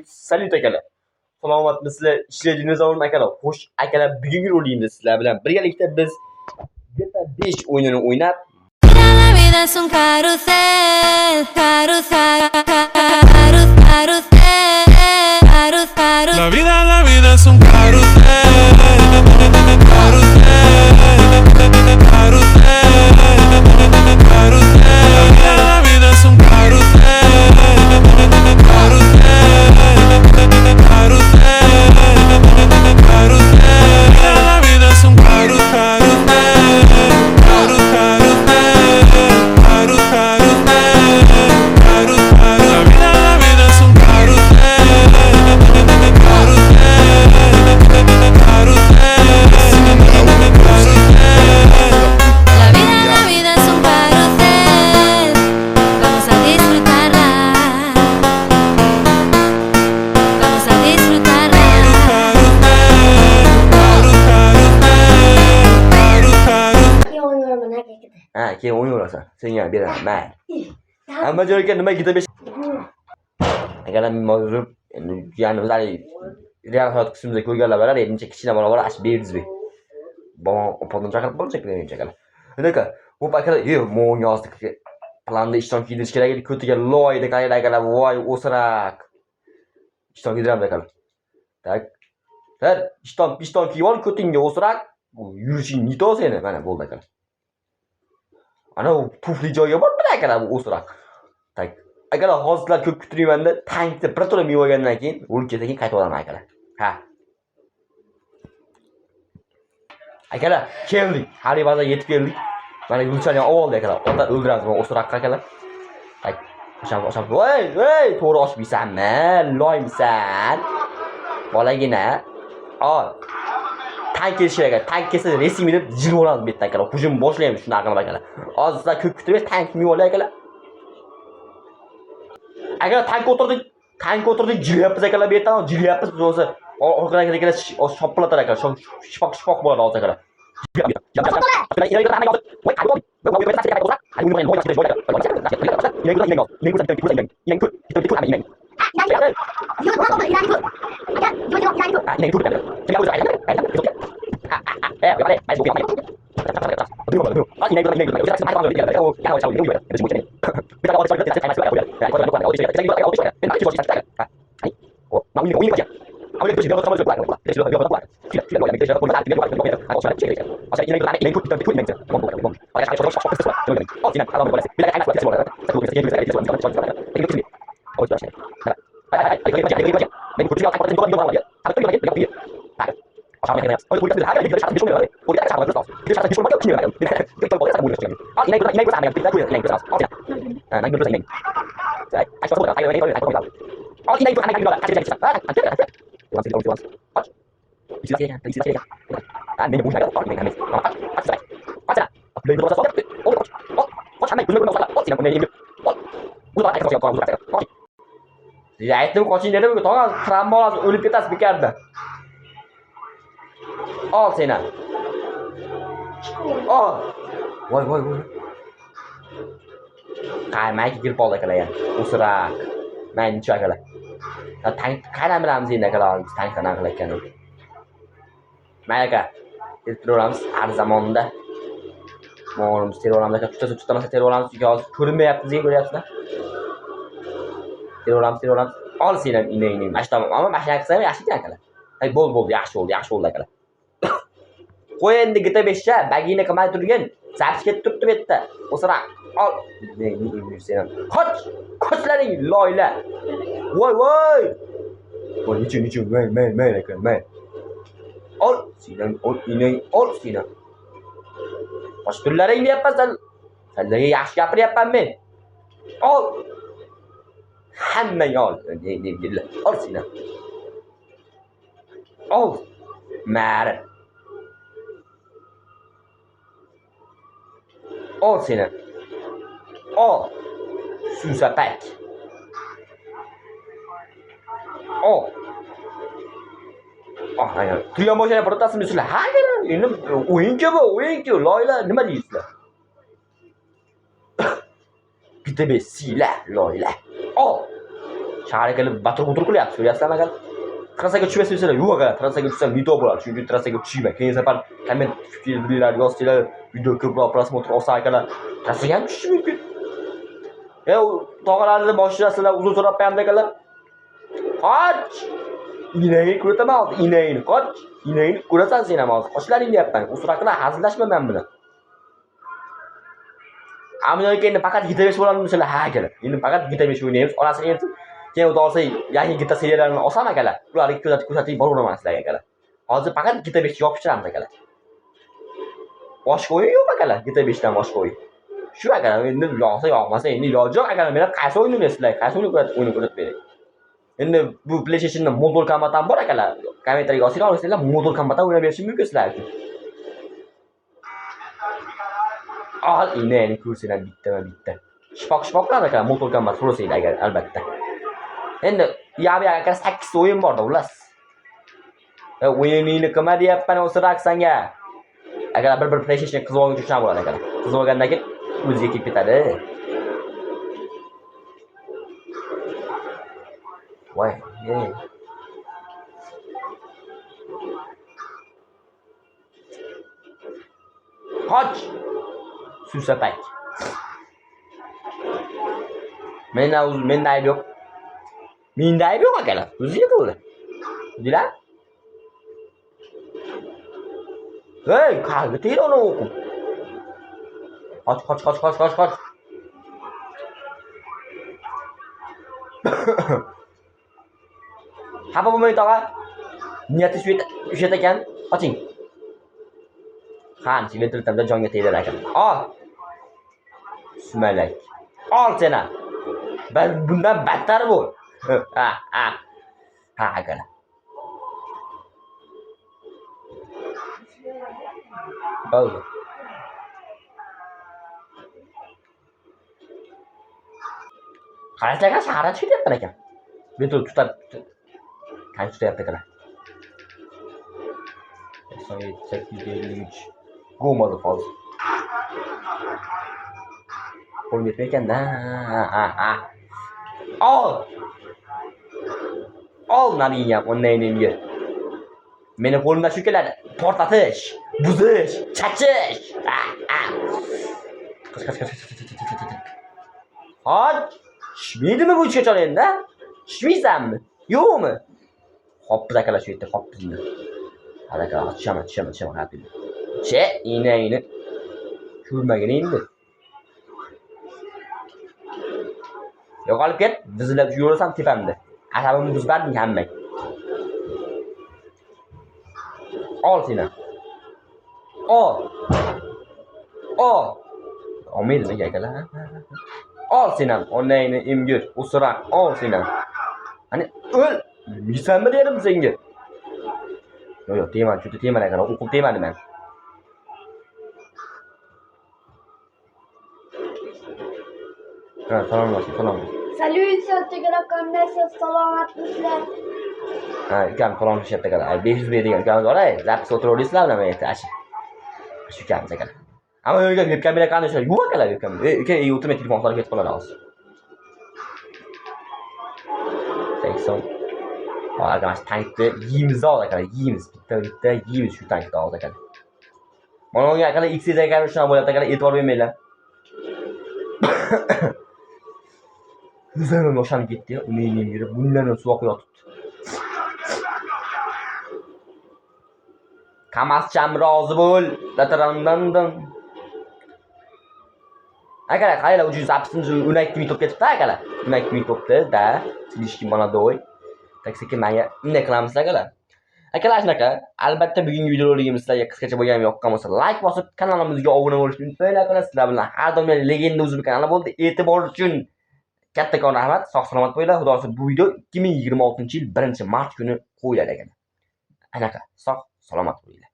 Salut akalar. Salomatmisizlar? Ishlar dinozavr akalar. Xo'sh, akalar, bugungi rolimda sizlar bilan birgalikda biz GTA 5 o'yinini o'ynab, La vida es un carrusel, carrusel, carrusel, carrusel. La vida es un carrusel, carrusel, carrusel, carrusel. La vida es un carrusel, carrusel, carrusel, carrusel. La vida es un carrusel, carrusel, carrusel, carrusel. La vida es un carrusel, La vida es un carrusel, vamos a disfrutarla, vamos a disfrutarla. ha, keyin o'yin o'rasan. Senga beraman. Mayli. Hamma joyga nima GTA 5 akalar mavzu endi yani o'zlari real hayot qismida ko'rganlar bilan necha kichkina bola bor, ash berdizbek. Bola opamni chaqirib bo'lsak degan akalar. Endi aka, bu akalar, mo'ng yozdik. Planda ishtirok etish kerak edi, ko'tiga loyda qayda akalar, voy o'sirak. Ishtirok ediramiz akalar. Tak. Ter, ishton kiyib ol, ko'tingga o'sirak. Bu yurishing nito seni, mana bo'ldi akalar. Ana u pufli joyga bormi akalar, bu o'sirak. Tak. Akalar, hozirlar ko'p kutirmanda, tankda bir to'la meva olgandan keyin o'lib ketsa keyin qaytib olaman akalar. Ha. Akalar, keldik. Haribaza yetib keldik. Mana Gulchani oldi akalar. Ota o'ldiramiz bu o'siraqqa akalar. Tak. Osham. Voy, to'g'ri oshmaysanmi? Loymisan? Bolagina. Ol. Tank kelishi kerak. Tank kelsa resmi deb jil bo'lamiz bu yerda akalar. Hujum boshlaymiz shunaqa qilib akalar. Hozirlar ko'p kutirib tank meva olay akalar. Akalar, tank o'tirdik, jilyapmiz akalar, bu yerdan jilyapmiz. O'zi orqadagilar shopqilatar akalar, shifoq bo'ladi hozir akalar. Ya aytdim qoching dedim, tog'a travma olasiz, o'lib ketasiz bekarda. Ol seni. Ol. Voy. Qaymayki girib oldi akalar yana. O'sirak. Mencha akalar. Tank qaydan bilamiz endi akalar, biz tankdan qilayotganini. Mayli aka. Terroramiz har zamonda. Mo'g'limiz terroramiz aka, tutamasa terroramiz hozir ko'rinmayapti, sizga ko'ryapsizlar. Terroramiz. Ol seni ham inang. Mashtam, ammo mashina qilsam yaxshi ekan akalar. Hay bo'ldi, yaxshi bo'ldi akalar. Qo'y endi GTA 5 ga bagina qilmay turgan. Zapis ketib turibdi bu yerda. O'sirak. Ol. Sen. Qochlaring loyla. Voy. Voy, nichu, men ekan, men. Ol, sendan inang, ol seni. Boshqalaring deyapsan. Senlarga yaxshi gapiryapman men. Ol. Hammang ol. Ol seni. Ol. Mari. Ol seni. Ol. Susapak. Ol. Aynen. Turgan boshqa birotasini sizlar. Ha, endi o'yinchi, loyla, nima deysizlar? GTA 5 siyla, loyla. Ol. Shahar kelib batur-butur qilyapti, ko'ryapsizlarmi aka? Trassaga tushmaysizlar, yo'q aka, trassaga tushsam video bo'ladi. Shuning uchun trassaga tushmayman. Keyin safar komment fikrlar yozsanglar, video ko'proq prosmotr olsa akalar, trassaga ham tushish mumkin. Tog'alarni boshlasizlar, uzun so'rab qo'yamda akalar. Qoch! Inayni ko'rataman hozir, inayni qoch. Inayni ko'rasan sen ham hozir. Qochlaring deyapman. Usraqlar hazillashma men bilan. Ammo keyin faqat gita besh bo'ladimi ha akalar. Endi faqat gita besh o'ynaymiz. Orasini endi keyin xudo olsa yangi gita seriyalarini olsam akalar. Ularga ko'rsatib boraveraman sizlarga akalar. Hozir faqat gita 5 yopishtiramiz akalar. Boshqa o'yin yo'q akalar, gita 5 dan boshqa o'yin. Shu akalar, endi yoqsa yoqmasa endi iloji yo'q akalar. Men qaysi o'yin o'ynaysizlar? Qaysi o'yin ko'rsatib bering. Endi bu PlayStationda Modul Combat ham bor akalar. Kommentariyaga yozinglar, olsanglar Modul Combat o'ynab berishim mumkin sizlar uchun. Al inayni ko'rsanglar bitta. Shpoq-shpoqlar akalar, Modul Combat so'rasanglar agar albatta. Endi yabi aka 8 o'yin bor-da, ulas. O'yiningni qilma deyapman o'siraq sanga. Agar bir PlayStation qizib olguncha shunday bo'ladi akalar. Qizib olgandan keyin o'ziga kelib ketadi. Voy, qoch! Susapak. Menda ayb yo'q. Menda ayb yo'q akalar. O'ziga bo'ldi. Dilar? Hey, qalbi tegdi uni o'qib. Qoch. Xafa bo'lmang tog'a. Niyati shu yerda ekan. Oching. Qancha ventiltamda jonga tegdi ekan. Ol. Sumalak. Ol seni. Bundan battar bo'l. Ha, akalar. Bo'ldi. Qarashlaga shaharga chiqyapti ekan. Ventil tutab qancha tutyapti akalar. 853 go'madi hozir. Qo'l yetmay ekanda. Ol nariga o'ynayning. Meni qo'limdan shu keladi. Portlatish, buzish, chachish. Qoch. Shmeydimi bu ichga cholayenda? Shmeysanmi? Yo'qmi? Hoppiz akalar shu yerda, hoppizni. Hadi akalar, tushaman hapili. Inayni. Ko'rmagin endi. Yo'qolib ket, bizlab yurasan tepamda. Asabimni buzbarding hammang. Ol seni. Ol. Olmaydimi akalar? Ol seni, onayni emgir, o'siraq, ol seni. Hani o'l. Yeysanmi dedim senga. Yo'q, teman akalar, o'qib temadi men. Salom. Salut, sevgili nasılsınız? Salomatmisizlar? Ukam salomlashyapti akalar. 500 ber degan ukamiz bor, zapis o'tiraverasizlarmi men aytdim. Shu ukamiz akalar. Ammo yo'q, webkam bilan qanday yo'q akalar webkam. Uka, o'tirmay telefon qilib ketib qoladi hozir. 80. Hozir tankni yeymiz akalar, yeymiz. Bitta yeymiz shu tankni hozir akalar. Mana unga akalar XZ akalar shuna bo'lyapti akalar, e'tibor bermanglar. O'zim yosham ketdi, uning yurib, bundan suvoq yotibdi. Qamascham rozi bo'l. Datarandandan. Akalar, qaylar ucuz zapisimiz 12 ming top ketibdi akalar. 12 ming topdi-da. Silishki monodoy. Taksiki menga bunday qilamiz akalar. Akalar shunaqa. Albatta bugungi videolarimiz sizlarga qisqacha bo'lgan yoqqan bo'lsa, like bosib, kanalimizga obuna bo'lishni unutmanglar akalar. Sizlar bilan har doim legenda o'zbek kanali bo'ldi. E'tibor uchun kattakon rahmat. Sog' salomat bo'linglar. Xudo xolisa bu video 2026-yil 1-mart kuni qo'yiladi ekan. Anaqa, sog' salomat bo'linglar.